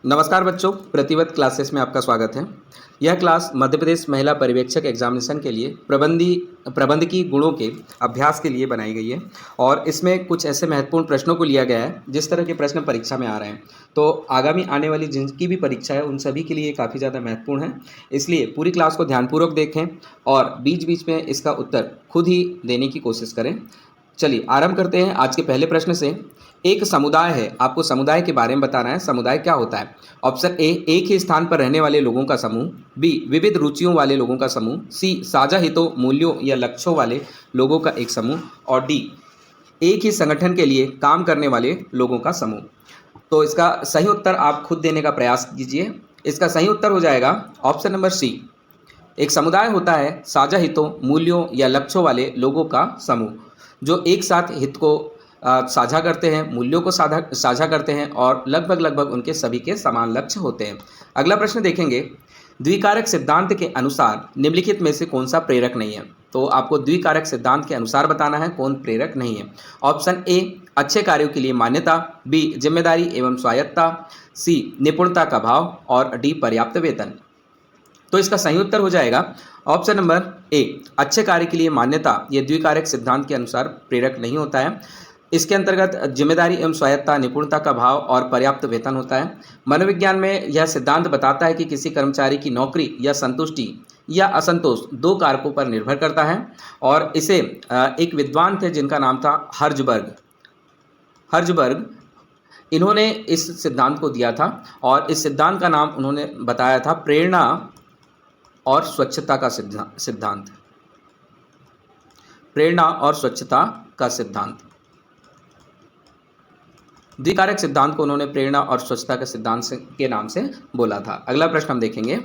नमस्कार बच्चों, प्रतिवत क्लासेस में आपका स्वागत है। यह क्लास मध्य प्रदेश महिला पर्यवेक्षक एग्जामिनेशन के लिए प्रबंधकीय गुणों के अभ्यास के लिए बनाई गई है और इसमें कुछ ऐसे महत्वपूर्ण प्रश्नों को लिया गया है जिस तरह के प्रश्न परीक्षा में आ रहे हैं। तो आगामी आने वाली जिनकी भी परीक्षा है उन सभी के लिए काफ़ी ज़्यादा महत्वपूर्ण है, इसलिए पूरी क्लास को ध्यानपूर्वक देखें और बीच बीच में इसका उत्तर खुद ही देने की कोशिश करें। चलिए आरंभ करते हैं आज के पहले प्रश्न से। एक समुदाय है, आपको समुदाय के बारे में बताना है। समुदाय क्या होता है? ऑप्शन ए, एक ही स्थान पर रहने वाले लोगों का समूह। बी, विविध रुचियों वाले लोगों का समूह। सी, साझा हितों, मूल्यों या लक्ष्यों वाले लोगों का एक समूह। और डी, एक ही संगठन के लिए काम करने वाले लोगों का समूह। तो इसका सही उत्तर आप खुद देने का प्रयास कीजिए। इसका सही उत्तर हो जाएगा ऑप्शन नंबर सी। एक समुदाय होता है साझा हितों, मूल्यों या लक्ष्यों वाले लोगों का समूह जो एक साथ हित को साझा करते हैं, मूल्यों को साझा करते हैं और लगभग उनके सभी के समान लक्ष्य होते हैं। अगला प्रश्न देखेंगे, द्विकारक सिद्धांत के अनुसार निम्नलिखित में से कौन सा प्रेरक नहीं है? तो आपको द्विकारक सिद्धांत के अनुसार बताना है कौन प्रेरक नहीं है। ऑप्शन ए, अच्छे कार्यों के लिए मान्यता। बी, जिम्मेदारी एवं स्वायत्तता। सी, निपुणता का भाव। और डी, पर्याप्त वेतन। तो इसका सही उत्तर हो जाएगा ऑप्शन नंबर ए, अच्छे कार्य के लिए मान्यता। यह द्विकारक सिद्धांत के अनुसार प्रेरक नहीं होता है। इसके अंतर्गत जिम्मेदारी एवं स्वायत्तता, निपुणता का भाव और पर्याप्त वेतन होता है। मनोविज्ञान में यह सिद्धांत बताता है कि किसी कर्मचारी की नौकरी या संतुष्टि या असंतोष दो कारकों पर निर्भर करता है और इसे एक विद्वान थे जिनका नाम था हर्जबर्ग। इन्होंने इस सिद्धांत को दिया था और इस सिद्धांत का नाम उन्होंने बताया था प्रेरणा और स्वच्छता का सिद्धांत। प्रेरणा और स्वच्छता का सिद्धांत। द्विकारक सिद्धांत को उन्होंने प्रेरणा और स्वच्छता के सिद्धांत के नाम से बोला था। अगला प्रश्न हम देखेंगे,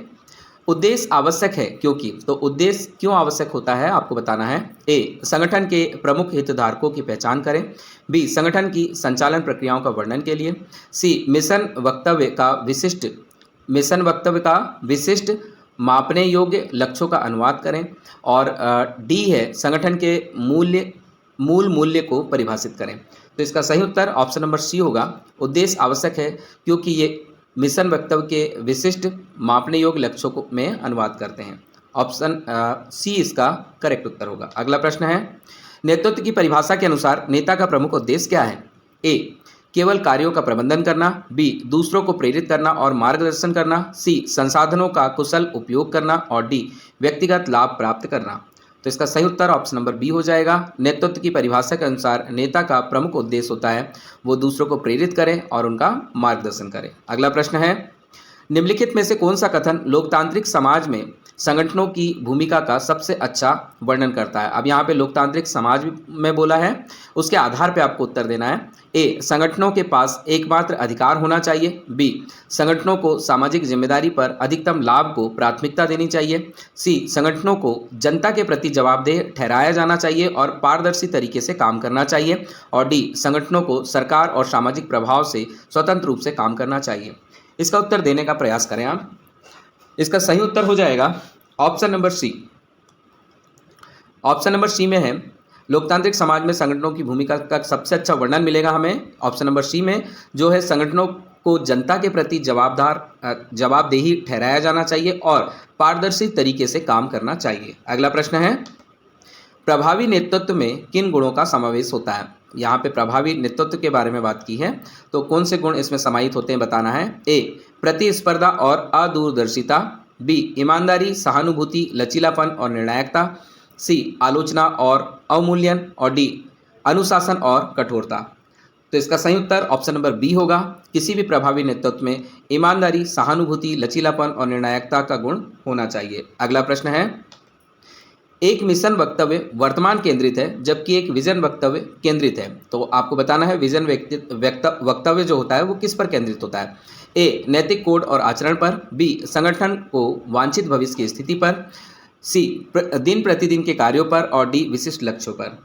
उद्देश्य आवश्यक है क्योंकि। तो उद्देश्य क्यों आवश्यक होता है आपको बताना है। ए, संगठन के प्रमुख हितधारकों की पहचान करें। बी, संगठन की संचालन प्रक्रियाओं का वर्णन के लिए। सी, मिशन वक्तव्य का विशिष्ट मापने योग्य लक्ष्यों का अनुवाद करें। और डी है, संगठन के मूल मूल्य को परिभाषित करें। तो इसका सही उत्तर ऑप्शन नंबर सी होगा। उद्देश्य आवश्यक है क्योंकि ये मिशन वक्तव्य के विशिष्ट मापने योग्य लक्ष्यों को में अनुवाद करते हैं। ऑप्शन सी इसका करेक्ट उत्तर होगा। अगला प्रश्न है, नेतृत्व की परिभाषा के अनुसार नेता का प्रमुख उद्देश्य क्या है? ए, केवल कार्यों का प्रबंधन करना। बी, दूसरों को प्रेरित करना और मार्गदर्शन करना। सी, संसाधनों का कुशल उपयोग करना। और डी, व्यक्तिगत लाभ प्राप्त करना। तो इसका सही उत्तर ऑप्शन नंबर बी हो जाएगा। नेतृत्व की परिभाषा के अनुसार नेता का प्रमुख उद्देश्य होता है वो दूसरों को प्रेरित करे और उनका मार्गदर्शन करे। अगला प्रश्न है, निम्नलिखित में से कौन सा कथन लोकतांत्रिक समाज में संगठनों की भूमिका का सबसे अच्छा वर्णन करता है? अब यहाँ पे लोकतांत्रिक समाज में बोला है, उसके आधार पे आपको उत्तर देना है। ए, संगठनों के पास एकमात्र अधिकार होना चाहिए। बी, संगठनों को सामाजिक जिम्मेदारी पर अधिकतम लाभ को प्राथमिकता देनी चाहिए। सी, संगठनों को जनता के प्रति जवाबदेह ठहराया जाना चाहिए और पारदर्शी तरीके से काम करना चाहिए। और डी, संगठनों को सरकार और सामाजिक प्रभाव से स्वतंत्र रूप से काम करना चाहिए। इसका उत्तर देने का प्रयास करें आप। इसका सही उत्तर हो जाएगा option number C. Option number C में है, लोकतांत्रिक समाज में संगठनों की भूमिका का सबसे अच्छा वर्णन मिलेगा हमें ऑप्शन नंबर सी में, जो है संगठनों को जनता के प्रति जवाबदेही ठहराया जाना चाहिए और पारदर्शी तरीके से काम करना चाहिए। अगला प्रश्न है, प्रभावी नेतृत्व में किन गुणों का समावेश होता है? यहाँ पे प्रभावी नेतृत्व के बारे में बात की है, तो कौन से गुण इसमें समाहित होते हैं बताना है। ए, प्रतिस्पर्धा और अदूरदर्शिता। बी, ईमानदारी, सहानुभूति, लचीलापन और निर्णायकता। सी, आलोचना और अवमूल्यन। और डी, अनुशासन और कठोरता। तो इसका सही उत्तर ऑप्शन नंबर बी होगा। किसी भी प्रभावी नेतृत्व में ईमानदारी, सहानुभूति, लचीलापन और निर्णायकता का गुण होना चाहिए। अगला प्रश्न है, एक मिशन वक्तव्य वर्तमान केंद्रित है जबकि एक विजन वक्तव्य केंद्रित है। तो आपको बताना है विजन वक्तव्य जो होता है वो किस पर केंद्रित होता है। ए, नैतिक कोड और आचरण पर। बी, संगठन को वांछित भविष्य की स्थिति पर। सी, दिन प्रतिदिन के कार्यों पर। और डी, विशिष्ट लक्ष्यों पर।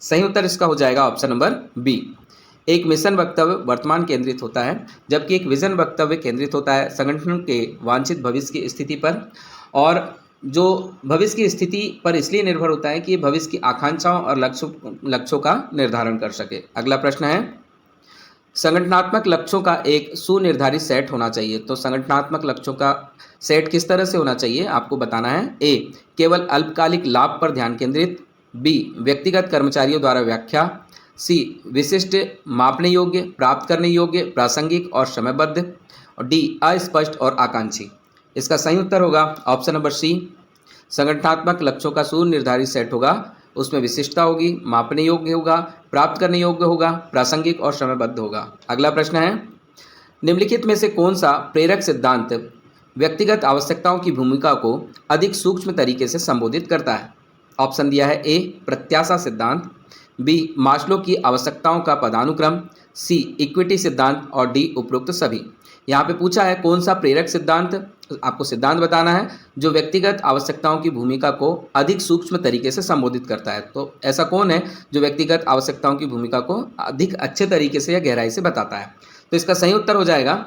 सही उत्तर इसका हो जाएगा ऑप्शन नंबर बी। एक मिशन वक्तव्य वर्तमान केंद्रित होता है जबकि एक विजन वक्तव्य केंद्रित होता है संगठन के वांछित भविष्य की स्थिति पर, और जो भविष्य की स्थिति पर इसलिए निर्भर होता है कि भविष्य की आकांक्षाओं और लक्ष्यों का निर्धारण कर सके। अगला प्रश्न है, संगठनात्मक लक्ष्यों का एक सुनिर्धारित सेट होना चाहिए। तो संगठनात्मक लक्ष्यों का सेट किस तरह से होना चाहिए आपको बताना है। ए, केवल अल्पकालिक लाभ पर ध्यान केंद्रित। बी, व्यक्तिगत कर्मचारियों द्वारा व्याख्या। सी, विशिष्ट, मापने योग्य, प्राप्त करने योग्य, प्रासंगिक और समयबद्ध। और डी, अस्पष्ट और आकांक्षी। इसका सही उत्तर होगा ऑप्शन नंबर सी, संगठनात्मक लक्ष्यों का सुनिर्धारित सेट होगा, उसमें विशिष्टता होगी, मापने योग्य होगा, प्राप्त करने योग्य होगा, प्रासंगिक और समयबद्ध होगा। अगला प्रश्न है, निम्नलिखित में से कौन सा प्रेरक सिद्धांत व्यक्तिगत आवश्यकताओं की भूमिका को अधिक सूक्ष्म तरीके से संबोधित करता है। ऑप्शन दिया है ए, प्रत्याशा सिद्धांत। बी, मास्लो की आवश्यकताओं का पदानुक्रम। सी, इक्विटी सिद्धांत। और डी, उपरोक्त सभी। यहाँ पे पूछा है कौन सा प्रेरक सिद्धांत, आपको सिद्धांत बताना है जो व्यक्तिगत आवश्यकताओं की भूमिका को अधिक सूक्ष्म तरीके से संबोधित करता है। तो ऐसा कौन है जो व्यक्तिगत आवश्यकताओं की भूमिका को अधिक अच्छे तरीके से या गहराई से बताता है। तो इसका सही उत्तर हो जाएगा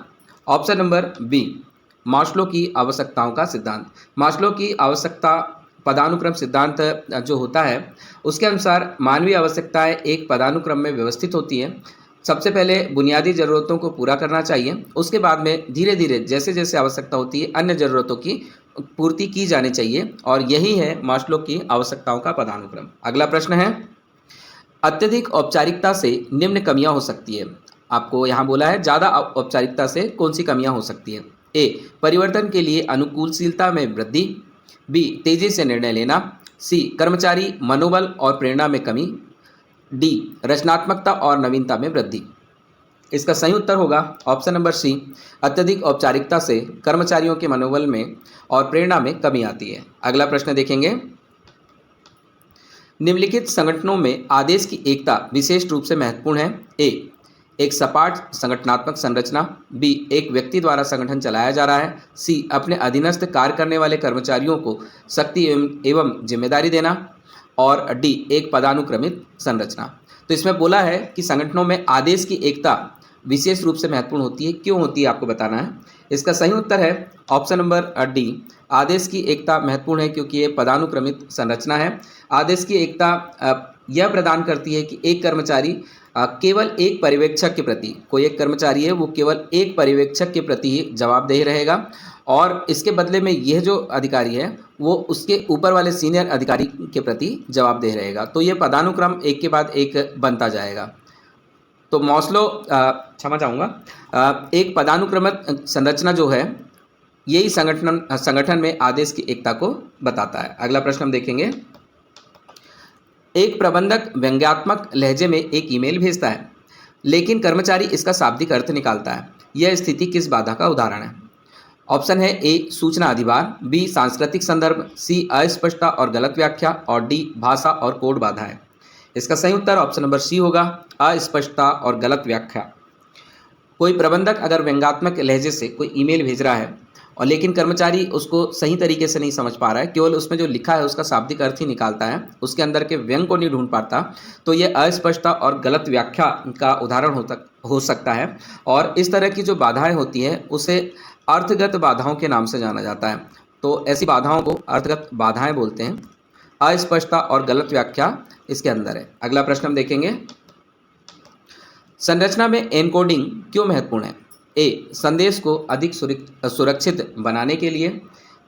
ऑप्शन नंबर बी, मास्लो की आवश्यकताओं का सिद्धांत। मास्लो की आवश्यकता पदानुक्रम सिद्धांत जो होता है उसके अनुसार मानवीय आवश्यकताएं एक पदानुक्रम में व्यवस्थित होती हैं। सबसे पहले बुनियादी ज़रूरतों को पूरा करना चाहिए, उसके बाद में धीरे धीरे जैसे जैसे आवश्यकता होती है अन्य ज़रूरतों की पूर्ति की जानी चाहिए, और यही है मास्लो की आवश्यकताओं का पदानुक्रम। अगला प्रश्न है, अत्यधिक औपचारिकता से निम्न कमियां हो सकती है। आपको यहाँ बोला है ज़्यादा औपचारिकता से कौन सी कमियां हो सकती है। ए, परिवर्तन के लिए अनुकूलशीलता में वृद्धि। बी, तेजी से निर्णय लेना। सी, कर्मचारी मनोबल और प्रेरणा में कमी। डी, रचनात्मकता और नवीनता में वृद्धि। इसका सही उत्तर होगा ऑप्शन नंबर सी, अत्यधिक औपचारिकता से कर्मचारियों के मनोबल में और प्रेरणा में कमी आती है। अगला प्रश्न देखेंगे, निम्नलिखित संगठनों में आदेश की एकता विशेष रूप से महत्वपूर्ण है। ए, एक सपाट संगठनात्मक संरचना। बी, एक व्यक्ति द्वारा संगठन चलाया जा रहा है। सी, अपने अधीनस्थ कार्य करने वाले कर्मचारियों को शक्ति एवं जिम्मेदारी देना। और डी, एक पदानुक्रमित संरचना। तो इसमें बोला है कि संगठनों में आदेश की एकता विशेष रूप से महत्वपूर्ण होती है। क्यों होती है आपको बताना है। इसका सही उत्तर है ऑप्शन नंबर डी, आदेश की एकता महत्वपूर्ण है क्योंकि ये पदानुक्रमित संरचना है। आदेश की एकता यह प्रदान करती है कि एक कर्मचारी केवल एक पर्यवेक्षक के प्रति, कोई एक कर्मचारी है वो केवल एक पर्यवेक्षक के प्रति ही जवाबदेह रहेगा, और इसके बदले में यह जो अधिकारी है वो उसके ऊपर वाले सीनियर अधिकारी के प्रति जवाबदेह रहेगा। तो ये पदानुक्रम एक के बाद एक बनता जाएगा। तो मास्लो क्षमा चाहूँगा, एक पदानुक्रमित संरचना जो है यही संगठन में आदेश की एकता को बताता है। अगला प्रश्न हम देखेंगे, एक प्रबंधक व्यंग्यात्मक लहजे में एक ईमेल भेजता है लेकिन कर्मचारी इसका शाब्दिक अर्थ निकालता है। यह स्थिति किस बाधा का उदाहरण है। ऑप्शन है ए, सूचना अधिभार। बी, सांस्कृतिक संदर्भ। सी, अस्पष्टता और गलत व्याख्या। और डी, भाषा और कोड बाधा है। इसका सही उत्तर ऑप्शन नंबर सी होगा, अस्पष्टता और गलत व्याख्या। कोई प्रबंधक अगर व्यंग्यात्मक लहजे से कोई ईमेल भेज रहा है और लेकिन कर्मचारी उसको सही तरीके से नहीं समझ पा रहा है, केवल उसमें जो लिखा है उसका शाब्दिक अर्थ ही निकालता है, उसके अंदर के व्यंग को नहीं ढूंढ पाता, तो ये अस्पष्टता और गलत व्याख्या का उदाहरण हो सकता है। और इस तरह की जो बाधाएं होती हैं उसे अर्थगत बाधाओं के नाम से जाना जाता है। तो ऐसी बाधाओं को अर्थगत बाधाएं बोलते हैं। अस्पष्टता और गलत व्याख्या इसके अंदर है। अगला प्रश्न हम देखेंगे, संरचना में एनकोडिंग क्यों महत्वपूर्ण है। ए, संदेश को अधिक सुरक्षित बनाने के लिए।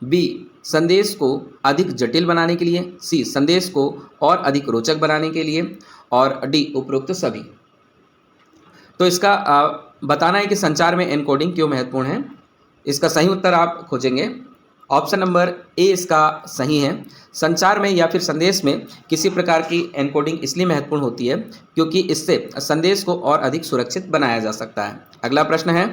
बी, संदेश को अधिक जटिल बनाने के लिए। सी, संदेश को और अधिक रोचक बनाने के लिए। और डी, उपरोक्त सभी। तो इसका बताना है कि संचार में एनकोडिंग क्यों महत्वपूर्ण है। इसका सही उत्तर आप खोजेंगे, ऑप्शन नंबर ए इसका सही है। संचार में या फिर संदेश में किसी प्रकार की एनकोडिंग इसलिए महत्वपूर्ण होती है क्योंकि इससे संदेश को और अधिक सुरक्षित बनाया जा सकता है। अगला प्रश्न है,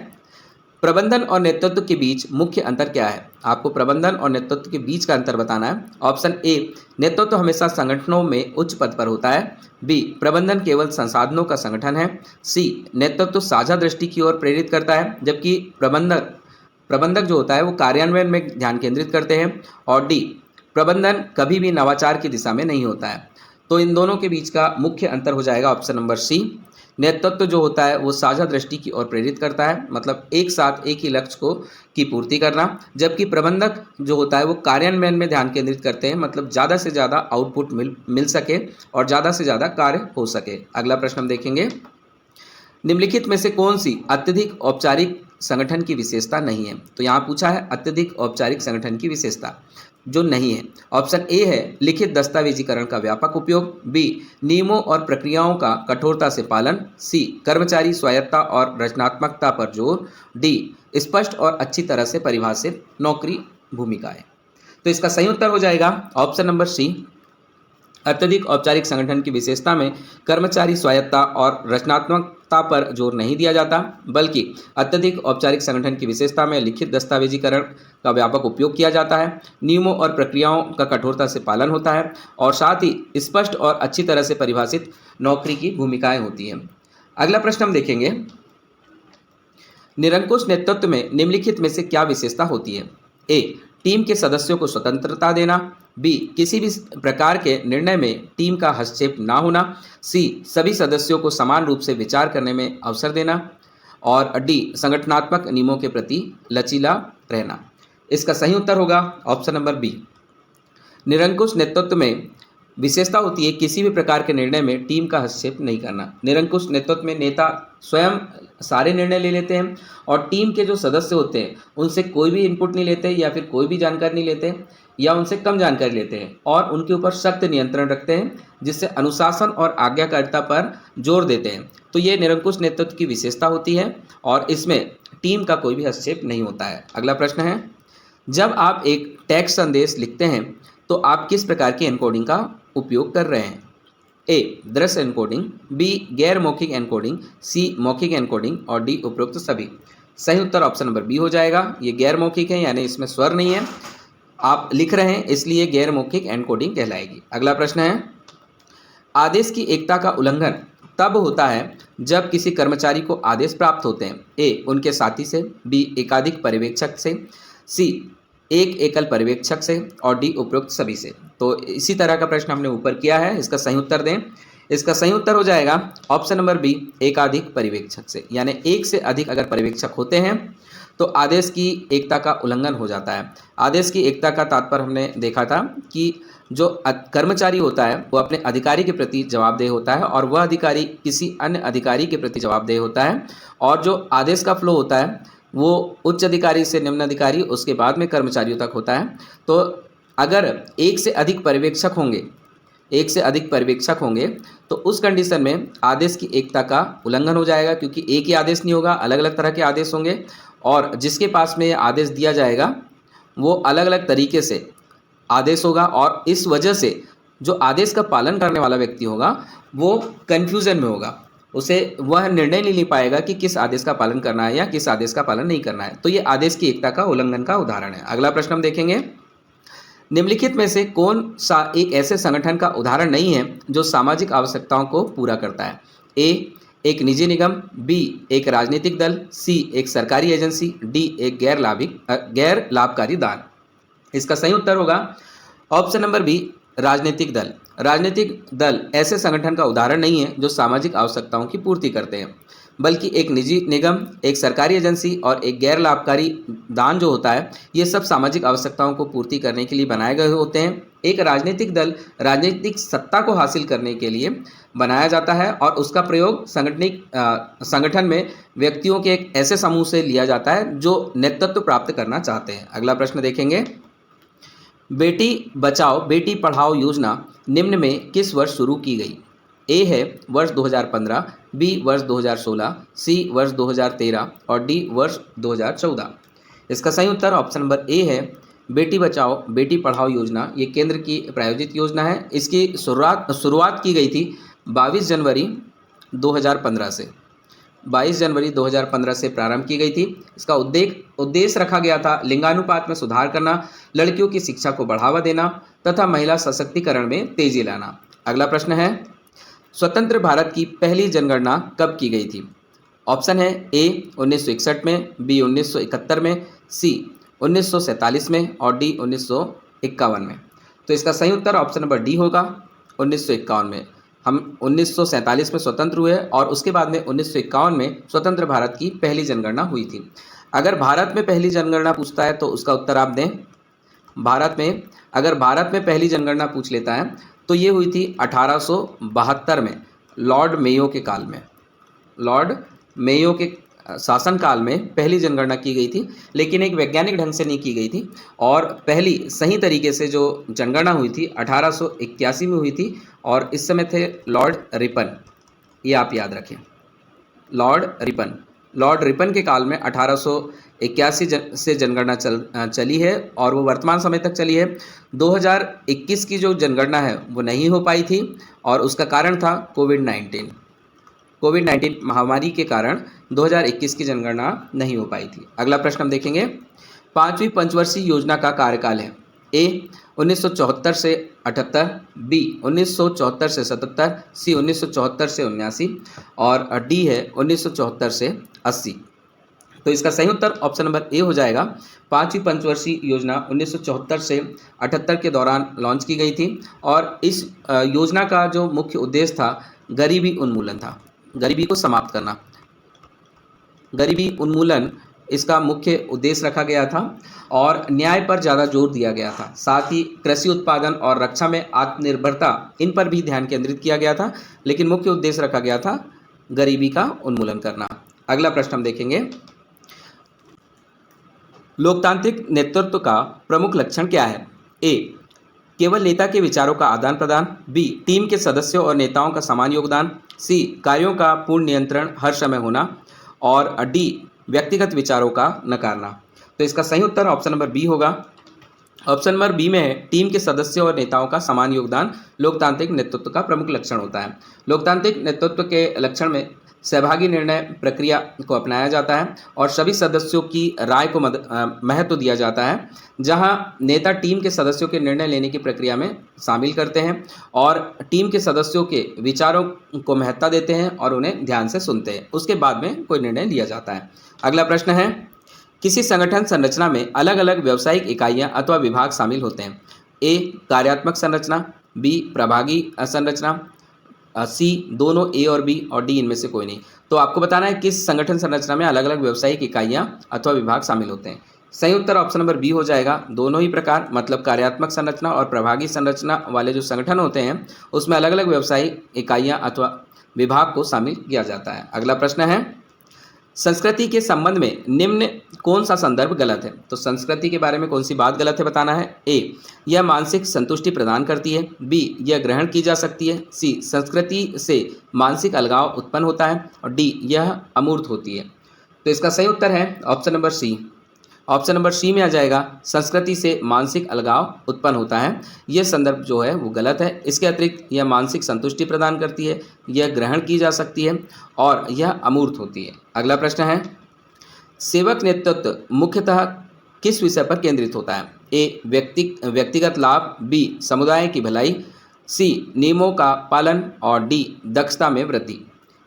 प्रबंधन और नेतृत्व के बीच मुख्य अंतर क्या है। आपको प्रबंधन और नेतृत्व के बीच का अंतर बताना है। ऑप्शन ए, नेतृत्व हमेशा संगठनों में उच्च पद पर होता है। बी, प्रबंधन केवल संसाधनों का संगठन है। सी, नेतृत्व साझा दृष्टि की ओर प्रेरित करता है जबकि प्रबंधक जो होता है वो कार्यान्वयन में ध्यान केंद्रित करते हैं। और डी, प्रबंधन कभी भी नवाचार की दिशा में नहीं होता है। तो इन दोनों के बीच का मुख्य अंतर हो जाएगा ऑप्शन नंबर सी, नेतृत्व जो होता है वो साझा दृष्टि की ओर प्रेरित करता है, मतलब एक साथ एक ही लक्ष्य की पूर्ति करना, जबकि प्रबंधक जो होता है वो कार्यान्वयन में ध्यान केंद्रित करते हैं, मतलब ज़्यादा से ज़्यादा आउटपुट मिल सके और ज़्यादा से ज़्यादा कार्य हो सके। अगला प्रश्न हम देखेंगे, निम्नलिखित में से कौन सी अत्यधिक औपचारिक संगठन की विशेषता नहीं है? तो यहाँ पूछा है अत्यधिक औपचारिक संगठन की विशेषता जो नहीं है। ऑप्शन ए है लिखित दस्तावेजीकरण का व्यापक उपयोग, बी नियमों और प्रक्रियाओं का कठोरता से पालन, सी कर्मचारी स्वायत्तता और रचनात्मकता पर जोर, डी स्पष्ट और अच्छी तरह से परिभाषित नौकरी भूमिकाएं। तो इसका सही उत्तर हो जाएगा ऑप्शन नंबर सी, अत्यधिक औपचारिक संगठन की विशेषता में कर्मचारी स्वायत्तता और रचनात्मकता पर जोर नहीं दिया जाता, बल्कि अत्यधिक औपचारिक संगठन की विशेषता में लिखित दस्तावेजीकरण का व्यापक उपयोग किया जाता है, नियमों और प्रक्रियाओं का कठोरता से पालन होता है और साथ ही स्पष्ट और अच्छी तरह से परिभाषित नौकरी की भूमिकाएं होती हैं। अगला प्रश्न हम देखेंगे, निरंकुश नेतृत्व में निम्नलिखित में से क्या विशेषता होती है? ए टीम के सदस्यों को स्वतंत्रता देना, बी किसी भी प्रकार के निर्णय में टीम का हस्तक्षेप ना होना, सी सभी सदस्यों को समान रूप से विचार करने में अवसर देना और डी संगठनात्मक नियमों के प्रति लचीला रहना। इसका सही उत्तर होगा ऑप्शन नंबर बी, निरंकुश नेतृत्व में विशेषता होती है किसी भी प्रकार के निर्णय में टीम का हस्तक्षेप नहीं करना। निरंकुश नेतृत्व में नेता स्वयं सारे निर्णय ले लेते हैं और टीम के जो सदस्य होते हैं उनसे कोई भी इनपुट नहीं लेते या फिर कोई भी जानकारी नहीं लेते या उनसे कम जानकारी लेते हैं और उनके ऊपर सख्त नियंत्रण रखते हैं, जिससे अनुशासन और आज्ञाकारिता पर जोर देते हैं। तो ये निरंकुश नेतृत्व की विशेषता होती है और इसमें टीम का कोई भी हस्तक्षेप नहीं होता है। अगला प्रश्न है, जब आप एक टेक्स्ट संदेश लिखते हैं तो आप किस प्रकार की एन्कोडिंग का उपयोग कर रहे हैं? ए दृश्य एन्कोडिंग, बी गैर मौखिक एन्कोडिंग, सी मौखिक एन्कोडिंग और डी उपरोक्त सभी। सही उत्तर ऑप्शन नंबर बी हो जाएगा। ये गैर मौखिक है यानी इसमें स्वर नहीं है, आप लिख रहे हैं इसलिए गैर मौखिक एन्कोडिंग कहलाएगी। अगला प्रश्न है, आदेश की एकता का उल्लंघन तब होता है जब किसी कर्मचारी को आदेश प्राप्त होते हैं। ए उनके साथी से, बी एकाधिक पर्यवेक्षक से, सी एक एकल पर्यवेक्षक से और डी उपरोक्त सभी से। तो इसी तरह का प्रश्न हमने ऊपर किया है, इसका सही उत्तर दें। इसका सही उत्तर हो जाएगा ऑप्शन नंबर बी एकाधिक पर्यवेक्षक से, यानी एक से अधिक अगर पर्यवेक्षक होते हैं तो आदेश की एकता का उल्लंघन हो जाता है। आदेश की एकता का तात्पर्य हमने देखा था कि जो कर्मचारी होता है वो अपने अधिकारी के प्रति जवाबदेह होता है और वह अधिकारी किसी अन्य अधिकारी के प्रति जवाबदेह होता है, और जो आदेश का फ्लो होता है वो उच्च अधिकारी से निम्न अधिकारी उसके बाद में कर्मचारियों तक होता है। तो अगर एक से अधिक पर्यवेक्षक होंगे तो उस कंडीशन में आदेश की एकता का उल्लंघन हो जाएगा, क्योंकि एक ही आदेश नहीं होगा, अलग अलग तरह के आदेश होंगे और जिसके पास में आदेश दिया जाएगा वो अलग अलग तरीके से आदेश होगा और इस वजह से जो आदेश का पालन करने वाला व्यक्ति होगा वो कन्फ्यूज़न में होगा, उसे वह निर्णय नहीं ले पाएगा कि किस आदेश का पालन करना है या किस आदेश का पालन नहीं करना है। तो ये आदेश की एकता का उल्लंघन का उदाहरण है। अगला प्रश्न हम देखेंगे, निम्नलिखित में से कौन सा एक ऐसे संगठन का उदाहरण नहीं है जो सामाजिक आवश्यकताओं को पूरा करता है? ए एक निजी निगम, बी एक राजनीतिक दल, सी एक सरकारी एजेंसी, डी एक गैर लाभकारी दान। इसका सही उत्तर होगा ऑप्शन नंबर बी राजनीतिक दल। राजनीतिक दल ऐसे संगठन का उदाहरण नहीं है जो सामाजिक आवश्यकताओं की पूर्ति करते हैं, बल्कि एक निजी निगम, एक सरकारी एजेंसी और एक गैर लाभकारी दान जो होता है ये सब सामाजिक आवश्यकताओं को पूर्ति करने के लिए बनाए गए होते हैं। एक राजनीतिक दल राजनीतिक सत्ता को हासिल करने के लिए बनाया जाता है और उसका प्रयोग संगठन में व्यक्तियों के एक ऐसे समूह से लिया जाता है जो नेतृत्व प्राप्त करना चाहते हैं। अगला प्रश्न देखेंगे, बेटी बचाओ बेटी पढ़ाओ योजना निम्न में किस वर्ष शुरू की गई? ए है वर्ष 2015, बी वर्ष 2016, सी वर्ष 2013 और डी वर्ष 2014। इसका सही उत्तर ऑप्शन नंबर ए है, बेटी बचाओ बेटी पढ़ाओ योजना ये केंद्र की प्रायोजित योजना है। इसकी शुरुआत की गई थी 22 जनवरी 2015 से। 22 जनवरी 2015 से प्रारंभ की गई थी। इसका उद्देश्य रखा गया था लिंगानुपात में सुधार करना, लड़कियों की शिक्षा को बढ़ावा देना तथा महिला सशक्तिकरण में तेजी लाना। अगला प्रश्न है, स्वतंत्र भारत की पहली जनगणना कब की गई थी? ऑप्शन है ए 1961 में, बी 1971 में, सी 1947 में और डी 1951 में। तो इसका सही उत्तर ऑप्शन नंबर डी होगा 1951 में। हम 1947 में स्वतंत्र हुए और उसके बाद में 1951 में स्वतंत्र भारत की पहली जनगणना हुई थी। अगर भारत में पहली जनगणना पूछता है तो उसका उत्तर आप दें। अगर भारत में पहली जनगणना पूछ लेता है तो ये हुई थी 1872 में लॉर्ड मेयो के काल में। लॉर्ड मेयो के शासनकाल में पहली जनगणना की गई थी, लेकिन एक वैज्ञानिक ढंग से नहीं की गई थी। और पहली सही तरीके से जो जनगणना हुई थी 1881 में हुई थी, और इस समय थे लॉर्ड रिपन। ये आप याद रखें, लॉर्ड रिपन के काल में 1881 से जनगणना चली है, और वो वर्तमान समय तक चली है। 2021 की जो जनगणना है वो नहीं हो पाई थी, और उसका कारण था कोविड-19 महामारी के कारण 2021 की जनगणना नहीं हो पाई थी। अगला प्रश्न हम देखेंगे, पांचवी पंचवर्षीय योजना का कार्यकाल है। ए 1974 से 78, बी 1974 से 77, सी 1974 से 79, और डी है 1974 से 80। तो इसका सही उत्तर ऑप्शन नंबर ए हो जाएगा। पांचवी पंचवर्षीय योजना 1974 से 78 के दौरान लॉन्च की गई थी, और इस योजना का जो मुख्य उद्देश्य था गरीबी उन्मूलन था, गरीबी को समाप्त करना। गरीबी उन्मूलन इसका मुख्य उद्देश्य रखा गया था, और न्याय पर ज़्यादा जोर दिया गया था। साथ ही कृषि उत्पादन और रक्षा में आत्मनिर्भरता, इन पर भी ध्यान केंद्रित किया गया था, लेकिन मुख्य उद्देश्य रखा गया था गरीबी का उन्मूलन करना। अगला प्रश्न हम देखेंगे, लोकतांत्रिक नेतृत्व का प्रमुख लक्षण क्या है। ए केवल नेता के विचारों का आदान प्रदान, बी टीम के सदस्यों और नेताओं का समान योगदान, सी कार्यों का पूर्ण नियंत्रण हर समय होना, और डी व्यक्तिगत विचारों का नकारना। तो इसका सही उत्तर ऑप्शन नंबर बी होगा। ऑप्शन नंबर बी में है, टीम के सदस्यों और नेताओं का समान योगदान लोकतांत्रिक नेतृत्व का प्रमुख लक्षण होता है। लोकतांत्रिक नेतृत्व के लक्षण में सहभागी निर्णय प्रक्रिया को अपनाया जाता है, और सभी सदस्यों की राय को महत्व दिया जाता है, जहां नेता टीम के सदस्यों के निर्णय लेने की प्रक्रिया में शामिल करते हैं, और टीम के सदस्यों के विचारों को महत्ता देते हैं और उन्हें ध्यान से सुनते हैं। उसके बाद में कोई निर्णय लिया जाता है। अगला प्रश्न है, किसी संगठन संरचना में अलग अलग व्यावसायिक इकाइयां अथवा विभाग शामिल होते हैं। ए कार्यात्मक संरचना, बी प्रभागी संरचना, सी दोनों ए और बी, और डी इनमें से कोई नहीं। तो आपको बताना है किस संगठन संरचना में अलग अलग व्यावसायिक इकाइयां अथवा विभाग शामिल होते हैं। सही उत्तर ऑप्शन नंबर बी हो जाएगा। दोनों ही प्रकार, मतलब कार्यात्मक संरचना और प्रभागी संरचना वाले जो संगठन होते हैं उसमें अलग अलग व्यावसायिक इकाइयां अथवा विभाग को शामिल किया जाता है। अगला प्रश्न है, संस्कृति के संबंध में निम्न कौन सा संदर्भ गलत है। तो संस्कृति के बारे में कौन सी बात गलत है बताना है। ए यह मानसिक संतुष्टि प्रदान करती है, बी यह ग्रहण की जा सकती है, सी संस्कृति से मानसिक अलगाव उत्पन्न होता है, और डी यह अमूर्त होती है। तो इसका सही उत्तर है option number C. Option number C में आ जाएगा, संस्कृति से मानसिक अलगाव उत्पन्न होता है। यह संदर्भ जो है वो गलत है। इसके अतिरिक्त यह मानसिक संतुष्टि प्रदान करती है, यह ग्रहण की जा सकती है, और यह अमूर्त होती है। अगला प्रश्न है, सेवक नेतृत्व मुख्यतः किस विषय पर केंद्रित होता है। ए व्यक्तिगत लाभ, बी समुदाय की भलाई, सी नियमों का पालन, और डी दक्षता में वृद्धि।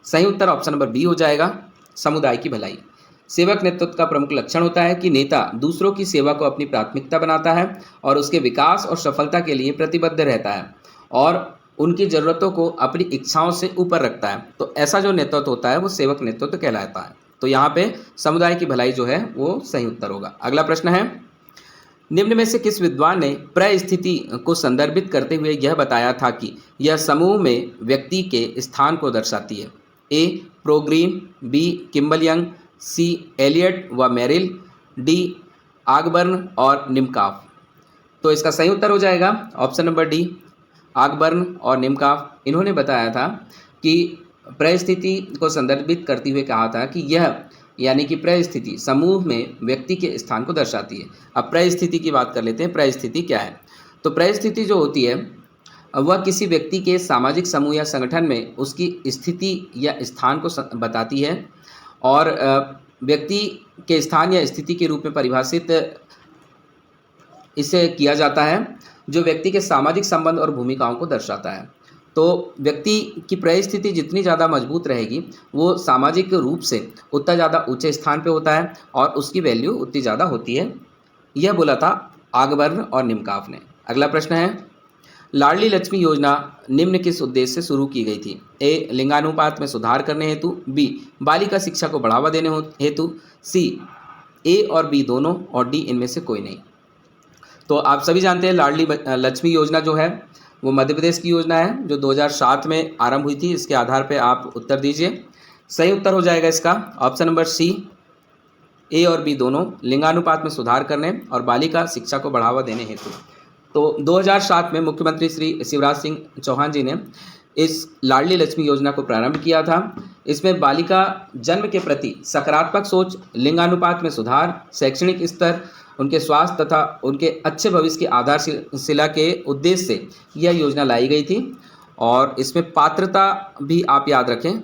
सही उत्तर ऑप्शन नंबर बी हो जाएगा, समुदाय की भलाई। सेवक नेतृत्व का प्रमुख लक्षण होता है कि नेता दूसरों की सेवा को अपनी प्राथमिकता बनाता है और उसके विकास और सफलता के लिए प्रतिबद्ध रहता है, और उनकी ज़रूरतों को अपनी इच्छाओं से ऊपर रखता है। तो ऐसा जो नेतृत्व होता है वो सेवक नेतृत्व कहलाता है। तो यहाँ पे समुदाय की भलाई जो है वो सही उत्तर होगा। अगला प्रश्न है, निम्न में से किस विद्वान ने परिस्थिति को संदर्भित करते हुए यह बताया था कि यह समूह में व्यक्ति के स्थान को दर्शाती है। ए प्रोग्रीन, बी किम्बल यंग, सी एलियट व मेरिल, डी आगबर्न और निमकाफ। तो इसका सही उत्तर हो जाएगा ऑप्शन नंबर डी, आगबर्न और निमकाफ। इन्होंने बताया था कि परिस्थिति को संदर्भित करते हुए कहा था कि यह यानी कि परिस्थिति समूह में व्यक्ति के स्थान को दर्शाती है। अब परिस्थिति की बात कर लेते हैं, परिस्थिति क्या है। तो परिस्थिति जो होती है वह किसी व्यक्ति के सामाजिक समूह या संगठन में उसकी स्थिति या स्थान को बताती है, और व्यक्ति के स्थान या स्थिति के रूप में परिभाषित इसे किया जाता है, जो व्यक्ति के सामाजिक संबंध और भूमिकाओं को दर्शाता है। तो व्यक्ति की परिस्थिति जितनी ज़्यादा मजबूत रहेगी वो सामाजिक रूप से उतना ज़्यादा ऊंचे स्थान पे होता है, और उसकी वैल्यू उतनी ज़्यादा होती है। यह बोला था आगबर्न और निमकाफ ने। अगला प्रश्न है, लाडली लक्ष्मी योजना निम्न किस उद्देश्य से शुरू की गई थी। ए लिंगानुपात में सुधार करने हेतु, बी बालिका शिक्षा को बढ़ावा देने हेतु, सी ए और बी दोनों, और डी इनमें से कोई नहीं। तो आप सभी जानते हैं लाडली लक्ष्मी योजना जो है वो मध्य प्रदेश की योजना है, जो 2007 में आरंभ हुई थी। इसके आधार पर आप उत्तर दीजिए। सही उत्तर हो जाएगा इसका ऑप्शन नंबर सी, ए और बी दोनों, लिंगानुपात में सुधार करने और बालिका शिक्षा को बढ़ावा देने हेतु। तो 2007 में मुख्यमंत्री श्री शिवराज सिंह चौहान जी ने इस लाडली लक्ष्मी योजना को प्रारंभ किया था। इसमें बालिका जन्म के प्रति सकारात्मक सोच, लिंगानुपात में सुधार, शैक्षणिक स्तर, उनके स्वास्थ्य तथा उनके अच्छे भविष्य की आधारशिला के उद्देश्य से यह योजना लाई गई थी। और इसमें पात्रता भी आप याद रखें,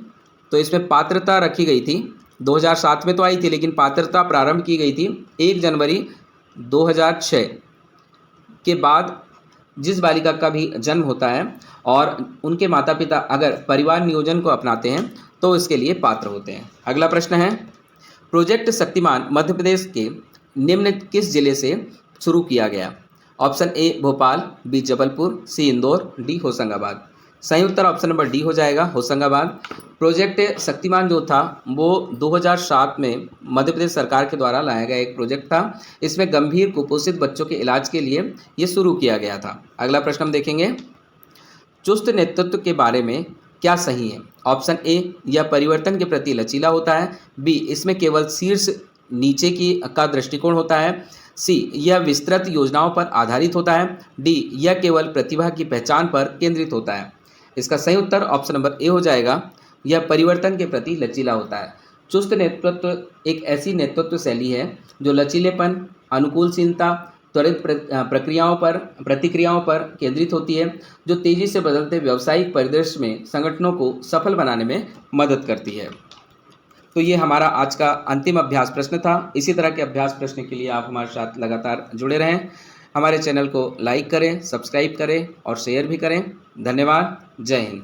तो इसमें पात्रता रखी गई थी 2007 में तो आई थी, लेकिन पात्रता प्रारंभ की गई थी 1 जनवरी 2006 के बाद। जिस बालिका का भी जन्म होता है और उनके माता पिता अगर परिवार नियोजन को अपनाते हैं तो इसके लिए पात्र होते हैं। अगला प्रश्न है, प्रोजेक्ट शक्तिमान मध्य प्रदेश के निम्न किस जिले से शुरू किया गया? Option A Bhopal, B Jabalpur, C Indore, D Hoshangabad. सही उत्तर ऑप्शन नंबर डी हो जाएगा, होशंगाबाद। प्रोजेक्ट शक्तिमान जो था वो 2007 में मध्य प्रदेश सरकार के द्वारा लाया गया एक प्रोजेक्ट था। इसमें गंभीर कुपोषित बच्चों के इलाज के लिए ये शुरू किया गया था। अगला प्रश्न हम देखेंगे, चुस्त नेतृत्व के बारे में क्या सही है? ऑप्शन ए, यह परिवर्तन के प्रति लचीला होता है, बी, इसमें केवल शीर्ष नीचे का दृष्टिकोण होता है, सी, यह विस्तृत योजनाओं पर आधारित होता है, डी, यह केवल प्रतिभा की पहचान पर केंद्रित होता है। इसका सही उत्तर ऑप्शन नंबर ए हो जाएगा, यह परिवर्तन के प्रति लचीला होता है। चुस्त नेतृत्व एक ऐसी नेतृत्व शैली है जो लचीलेपन, अनुकूलशीलता, त्वरित प्रतिक्रियाओं पर केंद्रित होती है, जो तेजी से बदलते व्यावसायिक परिदृश्य में संगठनों को सफल बनाने में मदद करती है। तो ये हमारा आज का अंतिम अभ्यास प्रश्न था। इसी तरह के अभ्यास प्रश्न के लिए आप हमारे साथ लगातार जुड़े रहें। हमारे चैनल को लाइक करें, सब्सक्राइब करें और शेयर भी करें। धन्यवाद। जय हिंद।